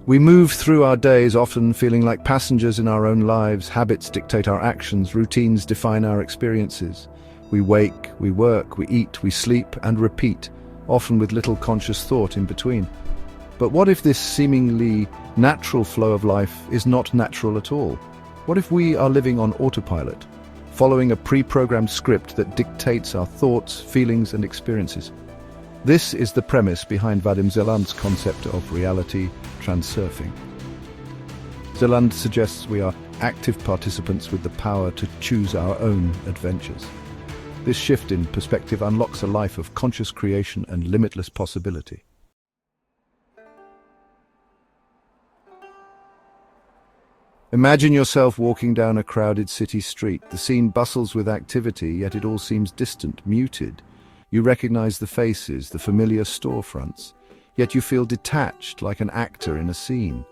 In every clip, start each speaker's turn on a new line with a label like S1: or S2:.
S1: We move through our days often feeling like passengers in our own lives. Habits dictate our actions, routines define our experiences. We wake, we work, we eat, we sleep and repeat, often with little conscious thought in between. But what if this seemingly natural flow of life is not natural at all? What if we are living on autopilot, following a pre-programmed script that dictates our thoughts, feelings and experiences? This is the premise behind Vadim Zeland's concept of reality transurfing. Zeland suggests we are active participants with the power to choose our own adventures. This shift in perspective unlocks a life of conscious creation and limitless possibility. Imagine yourself walking down a crowded city street. The scene bustles with activity, yet it all seems distant, muted. You recognize the faces, the familiar storefronts, yet you feel detached, like an actor in a scene.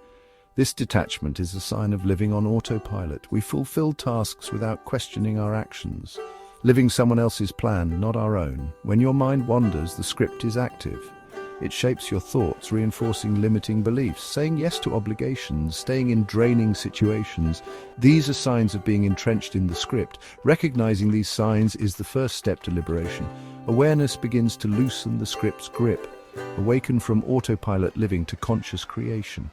S1: This detachment is a sign of living on autopilot. We fulfill tasks without questioning our actions, living someone else's plan, not our own. When your mind wanders, the script is active. It shapes your thoughts, reinforcing limiting beliefs, saying yes to obligations, staying in draining situations. These are signs of being entrenched in the script. Recognizing these signs is the first step to liberation. Awareness begins to loosen the script's grip, awaken from autopilot living to conscious creation.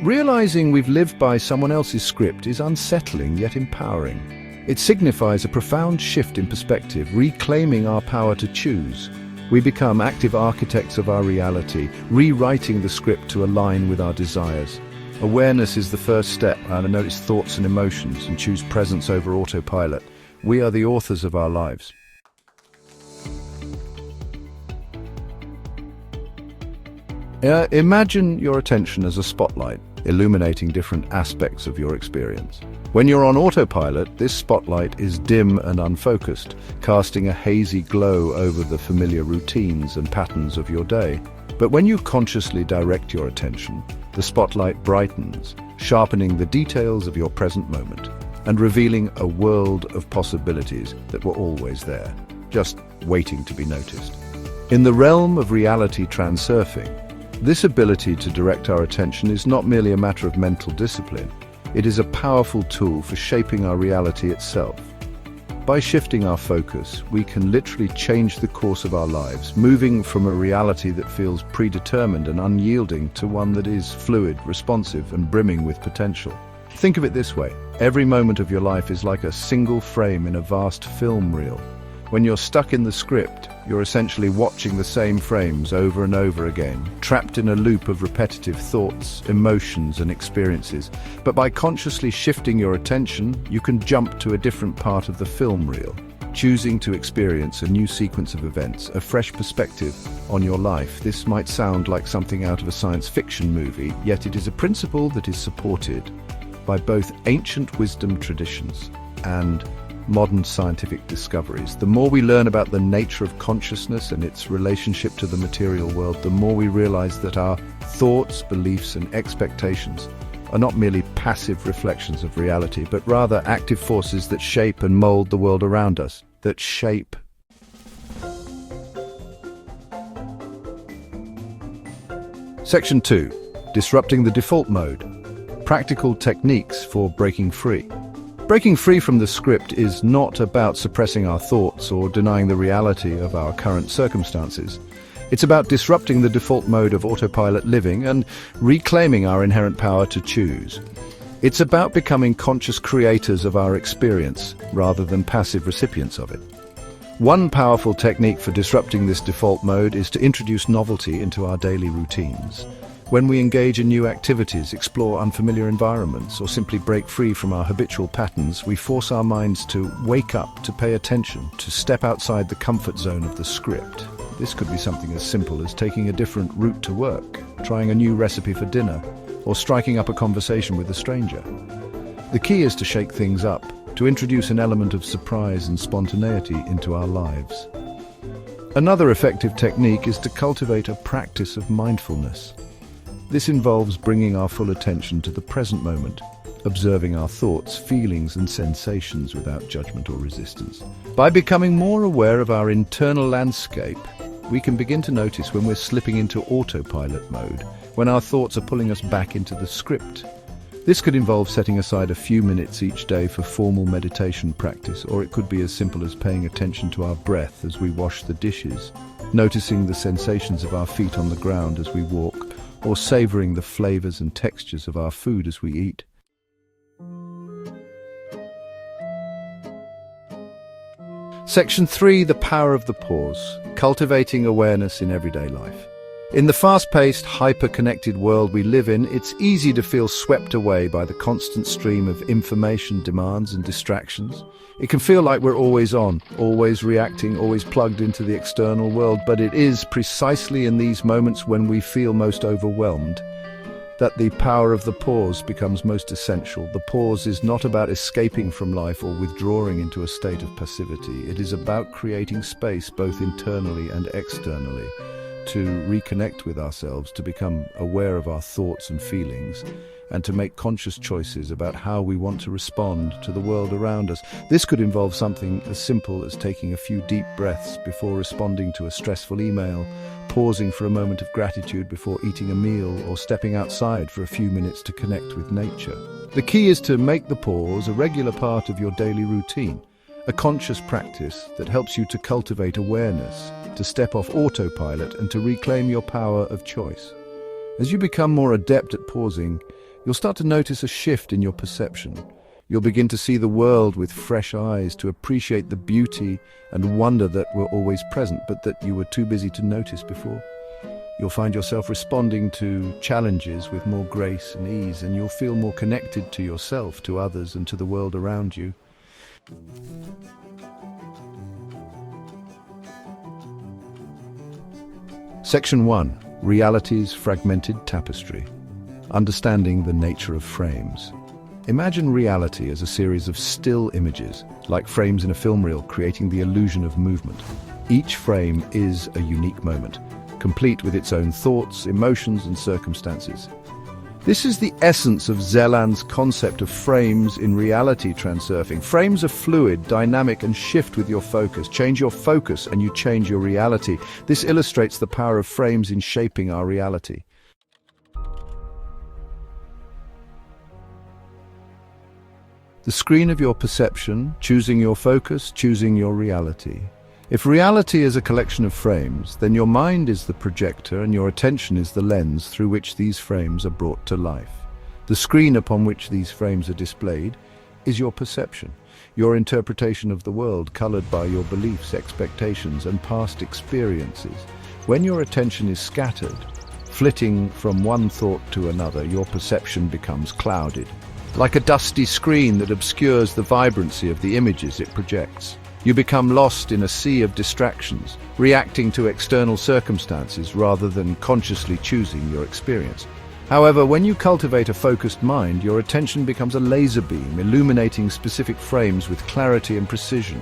S1: Realizing we've lived by someone else's script is unsettling yet empowering. It signifies a profound shift in perspective, reclaiming our power to choose. We become active architects of our reality, rewriting the script to align with our desires. Awareness is the first step, and to notice thoughts and emotions and choose presence over autopilot. We are the authors of our lives. Imagine your attention as a spotlight, illuminating different aspects of your experience. When you're on autopilot, this spotlight is dim and unfocused, casting a hazy glow over the familiar routines and patterns of your day. But when you consciously direct your attention, the spotlight brightens, sharpening the details of your present moment and revealing a world of possibilities that were always there, just waiting to be noticed. In the realm of reality transurfing, this ability to direct our attention is not merely a matter of mental discipline. It is a powerful tool for shaping our reality itself. By shifting our focus, we can literally change the course of our lives, moving from a reality that feels predetermined and unyielding to one that is fluid, responsive, and brimming with potential. Think of it this way: every moment of your life is like a single frame in a vast film reel. When you're stuck in the script, you're essentially watching the same frames over and over again, trapped in a loop of repetitive thoughts, emotions, and experiences. But by consciously shifting your attention, you can jump to a different part of the film reel, choosing to experience a new sequence of events, a fresh perspective on your life. This might sound like something out of a science fiction movie, yet it is a principle that is supported by both ancient wisdom traditions and modern scientific discoveries. The more we learn about the nature of consciousness and its relationship to the material world, the more we realize that our thoughts, beliefs, and expectations are not merely passive reflections of reality, but rather active forces that shape and mold the world around us, that shape. Section 2. Disrupting the default mode. Practical techniques for breaking free. Breaking free from the script is not about suppressing our thoughts or denying the reality of our current circumstances. It's about disrupting the default mode of autopilot living and reclaiming our inherent power to choose. It's about becoming conscious creators of our experience rather than passive recipients of it. One powerful technique for disrupting this default mode is to introduce novelty into our daily routines. When we engage in new activities, explore unfamiliar environments, or simply break free from our habitual patterns, we force our minds to wake up, to pay attention, to step outside the comfort zone of the script. This could be something as simple as taking a different route to work, trying a new recipe for dinner, or striking up a conversation with a stranger. The key is to shake things up, to introduce an element of surprise and spontaneity into our lives. Another effective technique is to cultivate a practice of mindfulness. This involves bringing our full attention to the present moment, observing our thoughts, feelings, and sensations without judgment or resistance. By becoming more aware of our internal landscape, we can begin to notice when we're slipping into autopilot mode, when our thoughts are pulling us back into the script. This could involve setting aside a few minutes each day for formal meditation practice, or it could be as simple as paying attention to our breath as we wash the dishes, noticing the sensations of our feet on the ground as we walk, or savoring the flavors and textures of our food as we eat. Section 3, the power of the pause, cultivating awareness in everyday life. In the fast-paced, hyper-connected world we live in, it's easy to feel swept away by the constant stream of information demands and distractions. It can feel like we're always on, always reacting, always plugged into the external world, but it is precisely in these moments when we feel most overwhelmed that the power of the pause becomes most essential. The pause is not about escaping from life or withdrawing into a state of passivity. It is about creating space both internally and externally to reconnect with ourselves, to become aware of our thoughts and feelings, and to make conscious choices about how we want to respond to the world around us. This could involve something as simple as taking a few deep breaths before responding to a stressful email, pausing for a moment of gratitude before eating a meal, or stepping outside for a few minutes to connect with nature. The key is to make the pause a regular part of your daily routine, a conscious practice that helps you to cultivate awareness, to step off autopilot and to reclaim your power of choice. As you become more adept at pausing, you'll start to notice a shift in your perception. You'll begin to see the world with fresh eyes, to appreciate the beauty and wonder that were always present, but that you were too busy to notice before. You'll find yourself responding to challenges with more grace and ease, and you'll feel more connected to yourself, to others, and to the world around you. Section 1. Reality's Fragmented Tapestry. Understanding the nature of frames. Imagine reality as a series of still images, like frames in a film reel, creating the illusion of movement. Each frame is a unique moment, complete with its own thoughts, emotions, and circumstances. This is the essence of Zeland's concept of frames in reality transurfing. Frames are fluid, dynamic, and shift with your focus. Change your focus and you change your reality. This illustrates the power of frames in shaping our reality. The screen of your perception, choosing your focus, choosing your reality. If reality is a collection of frames, then your mind is the projector and your attention is the lens through which these frames are brought to life. The screen upon which these frames are displayed is your perception, your interpretation of the world, colored by your beliefs, expectations, and past experiences. When your attention is scattered, flitting from one thought to another, your perception becomes clouded, like a dusty screen that obscures the vibrancy of the images it projects. You become lost in a sea of distractions, reacting to external circumstances rather than consciously choosing your experience. However, when you cultivate a focused mind, your attention becomes a laser beam, illuminating specific frames with clarity and precision.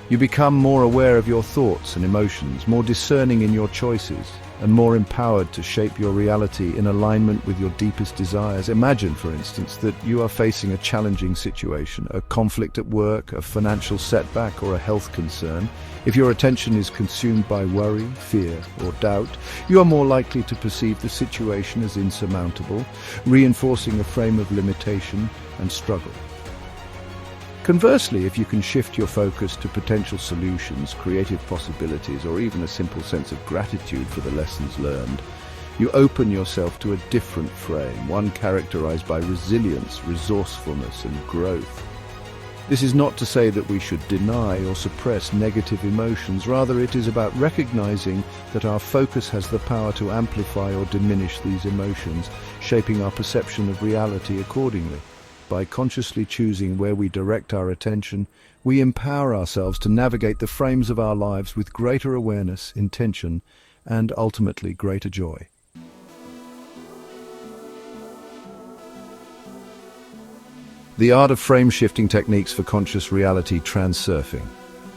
S1: You become more aware of your thoughts and emotions, more discerning in your choices, and more empowered to shape your reality in alignment with your deepest desires. Imagine, for instance, that you are facing a challenging situation, a conflict at work, a financial setback, or a health concern. If your attention is consumed by worry, fear, or doubt, you are more likely to perceive the situation as insurmountable, reinforcing a frame of limitation and struggle. Conversely, if you can shift your focus to potential solutions, creative possibilities, or even a simple sense of gratitude for the lessons learned, you open yourself to a different frame, one characterized by resilience, resourcefulness, and growth. This is not to say that we should deny or suppress negative emotions. Rather, it is about recognizing that our focus has the power to amplify or diminish these emotions, shaping our perception of reality accordingly. By consciously choosing where we direct our attention, we empower ourselves to navigate the frames of our lives with greater awareness, intention, and ultimately greater joy. The art of frame-shifting techniques for conscious reality transurfing.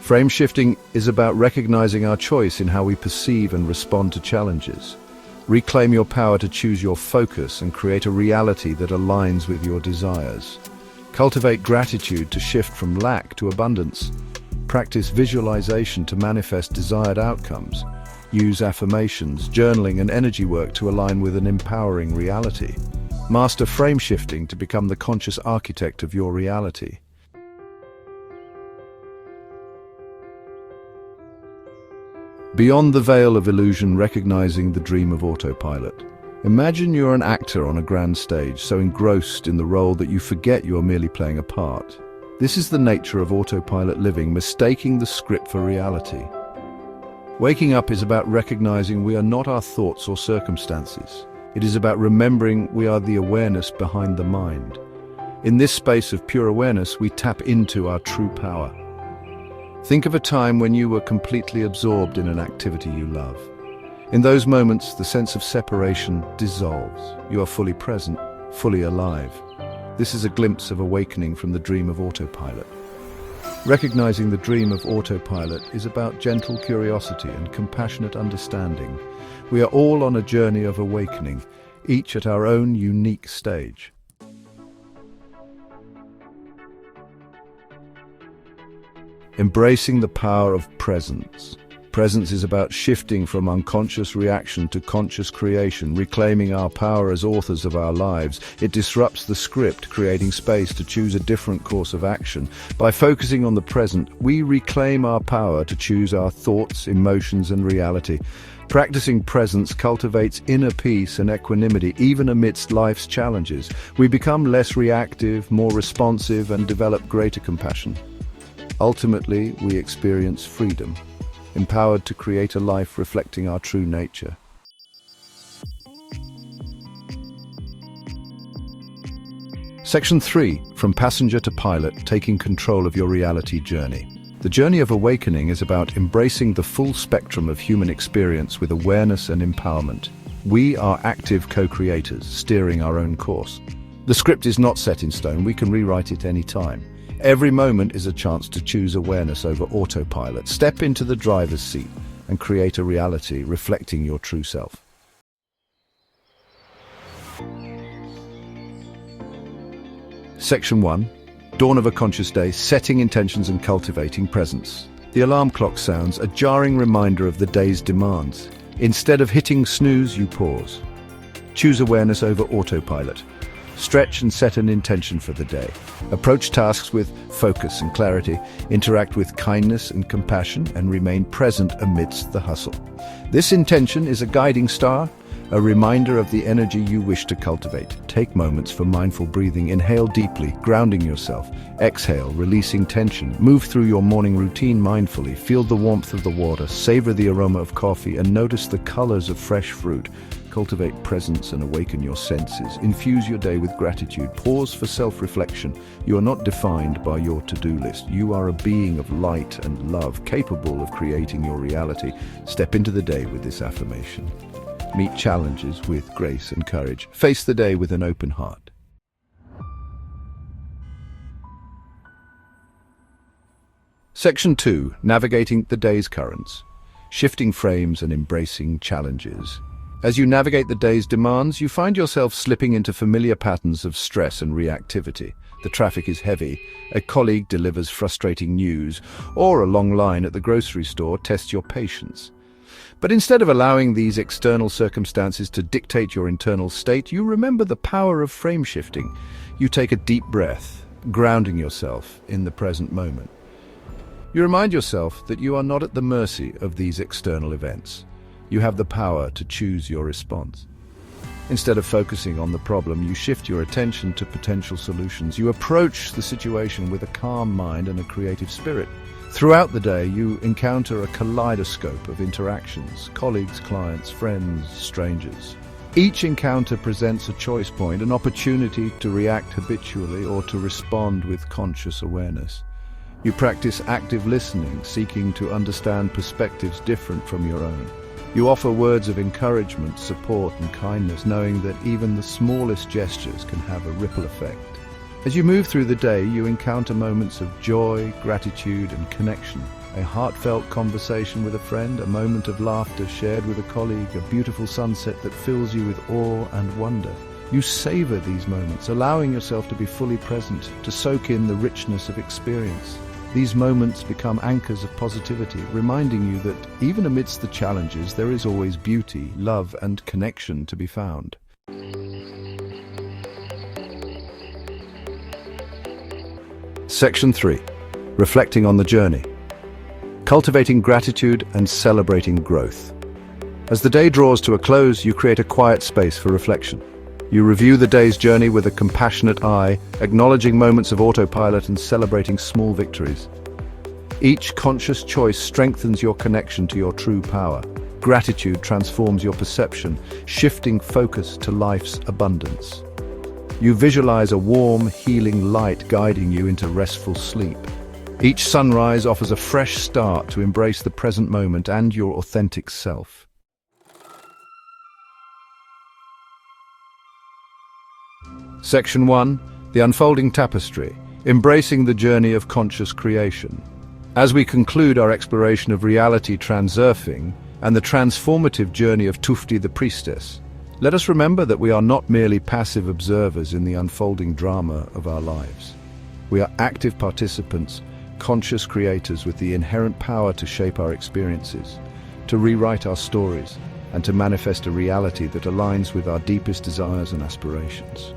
S1: Frame shifting is about recognizing our choice in how we perceive and respond to challenges. Reclaim your power to choose your focus and create a reality that aligns with your desires. Cultivate gratitude to shift from lack to abundance. Practice visualization to manifest desired outcomes. Use affirmations, journaling, and energy work to align with an empowering reality. Master frame shifting to become the conscious architect of your reality. Beyond the veil of illusion, recognizing the dream of autopilot. Imagine you're an actor on a grand stage, so engrossed in the role that you forget you are merely playing a part. This is the nature of autopilot living, mistaking the script for reality. Waking up is about recognizing we are not our thoughts or circumstances. It is about remembering we are the awareness behind the mind. In this space of pure awareness, we tap into our true power. Think of a time when you were completely absorbed in an activity you love. In those moments, the sense of separation dissolves. You are fully present, fully alive. This is a glimpse of awakening from the dream of autopilot. Recognizing the dream of autopilot is about gentle curiosity and compassionate understanding. We are all on a journey of awakening, each at our own unique stage. Embracing the power of presence. Presence is about shifting from unconscious reaction to conscious creation, reclaiming our power as authors of our lives. It disrupts the script, creating space to choose a different course of action. By focusing on the present, we reclaim our power to choose our thoughts, emotions, and reality. Practicing presence cultivates inner peace and equanimity, even amidst life's challenges. We become less reactive, more responsive, and develop greater compassion. Ultimately, we experience freedom, empowered to create a life reflecting our true nature. Section 3. From passenger to pilot, taking control of your reality journey. The journey of awakening is about embracing the full spectrum of human experience with awareness and empowerment. We are active co-creators, steering our own course. The script is not set in stone. We can rewrite it any time. Every moment is a chance to choose awareness over autopilot. Step into the driver's seat and create a reality reflecting your true self. Section 1. Dawn of a conscious day, setting intentions and cultivating presence. The alarm clock sounds, a jarring reminder of the day's demands. Instead of hitting snooze, you pause. Choose awareness over autopilot. Stretch and set an intention for the day. Approach tasks with focus and clarity. Interact with kindness and compassion and remain present amidst the hustle. This intention is a guiding star, a reminder of the energy you wish to cultivate. Take moments for mindful breathing. Inhale deeply, grounding yourself. Exhale, releasing tension. Move through your morning routine mindfully. Feel the warmth of the water, savor the aroma of coffee, and notice the colors of fresh fruit. Cultivate presence and awaken your senses. Infuse your day with gratitude. Pause for self-reflection. You are not defined by your to-do list. You are a being of light and love, capable of creating your reality. Step into the day with this affirmation. Meet challenges with grace and courage. Face the day with an open heart. Section 2. Navigating the day's currents. Shifting frames and embracing challenges. As you navigate the day's demands, you find yourself slipping into familiar patterns of stress and reactivity. The traffic is heavy, a colleague delivers frustrating news, or a long line at the grocery store tests your patience. But instead of allowing these external circumstances to dictate your internal state, you remember the power of frame shifting. You take a deep breath, grounding yourself in the present moment. You remind yourself that you are not at the mercy of these external events. You have the power to choose your response. Instead of focusing on the problem, you shift your attention to potential solutions. You approach the situation with a calm mind and a creative spirit. Throughout the day, you encounter a kaleidoscope of interactions: colleagues, clients, friends, strangers. Each encounter presents a choice point, an opportunity to react habitually or to respond with conscious awareness. You practice active listening, seeking to understand perspectives different from your own. You offer words of encouragement, support, and kindness, knowing that even the smallest gestures can have a ripple effect. As you move through the day, you encounter moments of joy, gratitude, and connection. A heartfelt conversation with a friend, a moment of laughter shared with a colleague, a beautiful sunset that fills you with awe and wonder. You savor these moments, allowing yourself to be fully present, to soak in the richness of experience. These moments become anchors of positivity, reminding you that even amidst the challenges, there is always beauty, love, and connection to be found. Section 3. Reflecting on the journey. Cultivating gratitude and celebrating growth. As the day draws to a close, you create a quiet space for reflection. You review the day's journey with a compassionate eye, acknowledging moments of autopilot and celebrating small victories. Each conscious choice strengthens your connection to your true power. Gratitude transforms your perception, shifting focus to life's abundance. You visualize a warm, healing light guiding you into restful sleep. Each sunrise offers a fresh start to embrace the present moment and your authentic self. Section 1. The Unfolding Tapestry. Embracing the journey of conscious creation. As we conclude our exploration of reality transurfing and the transformative journey of Tufti the Priestess, let us remember that we are not merely passive observers in the unfolding drama of our lives. We are active participants, conscious creators with the inherent power to shape our experiences, to rewrite our stories, and to manifest a reality that aligns with our deepest desires and aspirations.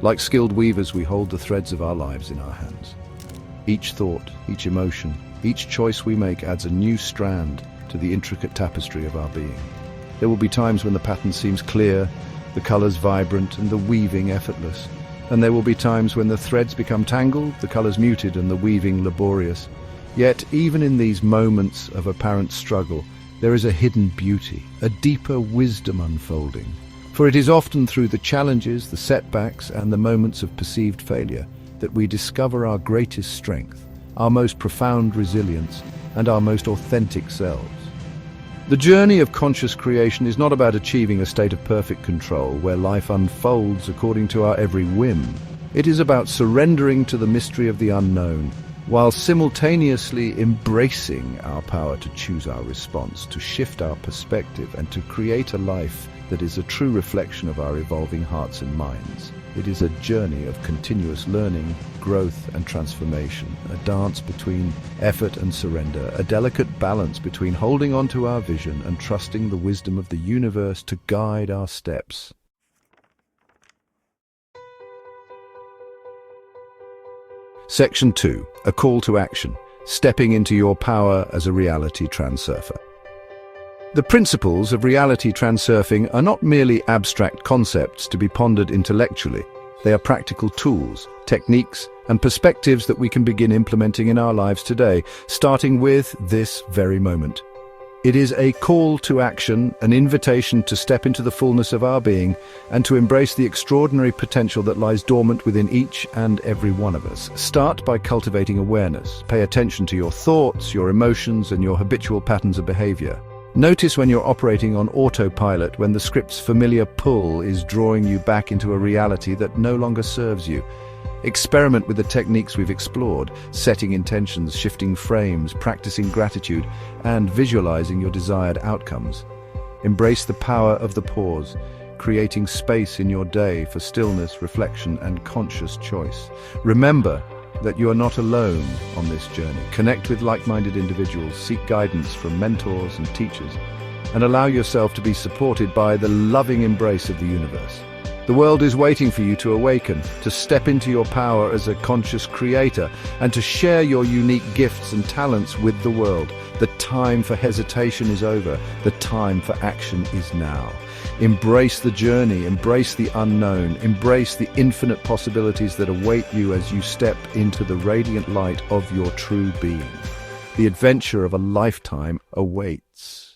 S1: Like skilled weavers, we hold the threads of our lives in our hands. Each thought, each emotion, each choice we make adds a new strand to the intricate tapestry of our being. There will be times when the pattern seems clear, the colors vibrant, and the weaving effortless. And there will be times when the threads become tangled, the colors muted, and the weaving laborious. Yet, even in these moments of apparent struggle, there is a hidden beauty, a deeper wisdom unfolding. For it is often through the challenges, the setbacks, and the moments of perceived failure that we discover our greatest strength, our most profound resilience, and our most authentic selves. The journey of conscious creation is not about achieving a state of perfect control where life unfolds according to our every whim. It is about surrendering to the mystery of the unknown, while simultaneously embracing our power to choose our response, to shift our perspective, and to create a life that is a true reflection of our evolving hearts and minds. It is a journey of continuous learning, growth, and transformation, a dance between effort and surrender, a delicate balance between holding on to our vision and trusting the wisdom of the universe to guide our steps. Section 2. A call to action. Stepping into your power as a reality transurfer. The principles of reality transurfing are not merely abstract concepts to be pondered intellectually. They are practical tools, techniques, and perspectives that we can begin implementing in our lives today, starting with this very moment. It is a call to action, an invitation to step into the fullness of our being and to embrace the extraordinary potential that lies dormant within each and every one of us. Start by cultivating awareness. Pay attention to your thoughts, your emotions, and your habitual patterns of behavior. Notice when you're operating on autopilot, when the script's familiar pull is drawing you back into a reality that no longer serves you. Experiment with the techniques we've explored, setting intentions, shifting frames, practicing gratitude, and visualizing your desired outcomes. Embrace the power of the pause, creating space in your day for stillness, reflection, and conscious choice. Remember that you are not alone on this journey. Connect with like-minded individuals, seek guidance from mentors and teachers, and allow yourself to be supported by the loving embrace of the universe. The world is waiting for you to awaken, to step into your power as a conscious creator, and to share your unique gifts and talents with the world. The time for hesitation is over. The time for action is now. Embrace the journey, embrace the unknown, embrace the infinite possibilities that await you as you step into the radiant light of your true being. The adventure of a lifetime awaits.